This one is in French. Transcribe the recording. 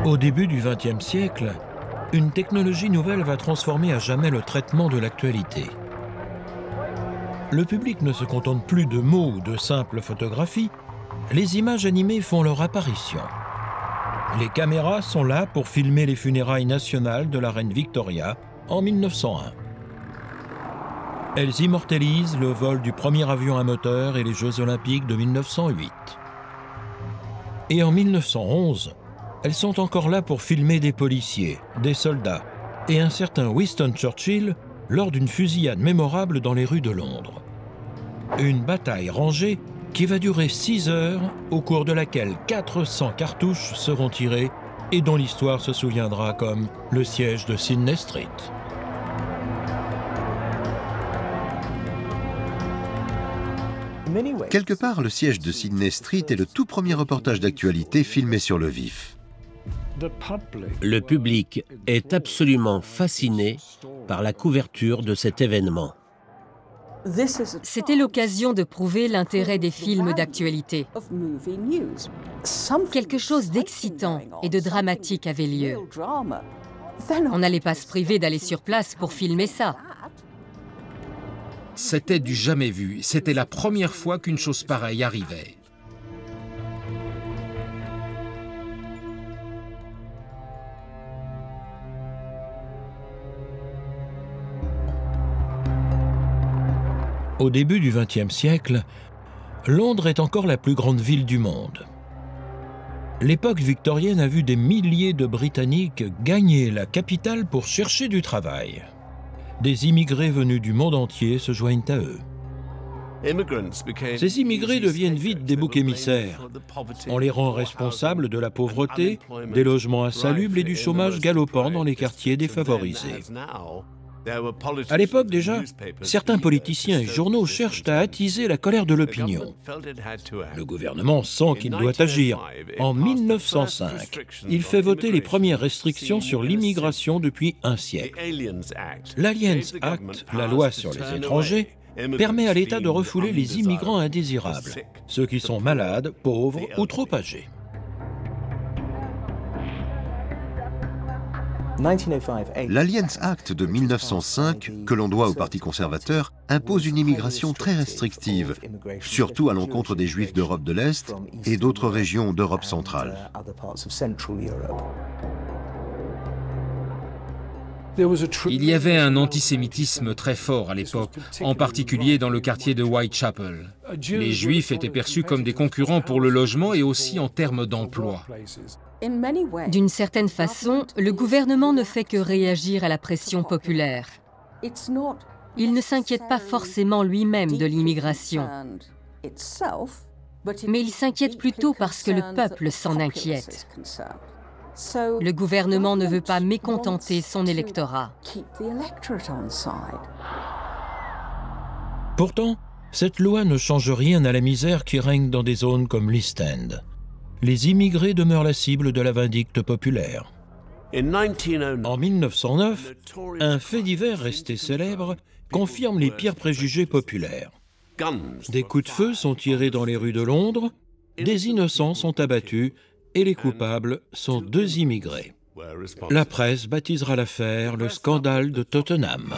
Au début du XXe siècle, une technologie nouvelle va transformer à jamais le traitement de l'actualité. Le public ne se contente plus de mots ou de simples photographies, les images animées font leur apparition. Les caméras sont là pour filmer les funérailles nationales de la reine Victoria en 1901. Elles immortalisent le vol du premier avion à moteur et les Jeux Olympiques de 1908. Et en 1911, elles sont encore là pour filmer des policiers, des soldats et un certain Winston Churchill lors d'une fusillade mémorable dans les rues de Londres. Une bataille rangée qui va durer 6 heures, au cours de laquelle 400 cartouches seront tirées et dont l'histoire se souviendra comme le siège de Sydney Street. Quelque part, le siège de Sydney Street est le tout premier reportage d'actualité filmé sur le vif. Le public est absolument fasciné par la couverture de cet événement. C'était l'occasion de prouver l'intérêt des films d'actualité. Quelque chose d'excitant et de dramatique avait lieu. On n'allait pas se priver d'aller sur place pour filmer ça. C'était du jamais vu. C'était la première fois qu'une chose pareille arrivait. Au début du XXe siècle, Londres est encore la plus grande ville du monde. L'époque victorienne a vu des milliers de Britanniques gagner la capitale pour chercher du travail. Des immigrés venus du monde entier se joignent à eux. Ces immigrés deviennent vite des boucs émissaires. On les rend responsables de la pauvreté, des logements insalubres et du chômage galopant dans les quartiers défavorisés. À l'époque déjà, certains politiciens et journaux cherchent à attiser la colère de l'opinion. Le gouvernement sent qu'il doit agir. En 1905, il fait voter les premières restrictions sur l'immigration depuis un siècle. L'Aliens Act, la loi sur les étrangers, permet à l'État de refouler les immigrants indésirables, ceux qui sont malades, pauvres ou trop âgés. L'Aliens Act de 1905, que l'on doit au Parti conservateur, impose une immigration très restrictive, surtout à l'encontre des Juifs d'Europe de l'Est et d'autres régions d'Europe centrale. Il y avait un antisémitisme très fort à l'époque, en particulier dans le quartier de Whitechapel. Les Juifs étaient perçus comme des concurrents pour le logement et aussi en termes d'emploi. D'une certaine façon, le gouvernement ne fait que réagir à la pression populaire. Il ne s'inquiète pas forcément lui-même de l'immigration, mais il s'inquiète plutôt parce que le peuple s'en inquiète. Le gouvernement ne veut pas mécontenter son électorat. Pourtant, cette loi ne change rien à la misère qui règne dans des zones comme l'East End. Les immigrés demeurent la cible de la vindicte populaire. En 1909, un fait divers resté célèbre confirme les pires préjugés populaires. Des coups de feu sont tirés dans les rues de Londres, des innocents sont abattus et les coupables sont 2 immigrés. La presse baptisera l'affaire le scandale de Tottenham.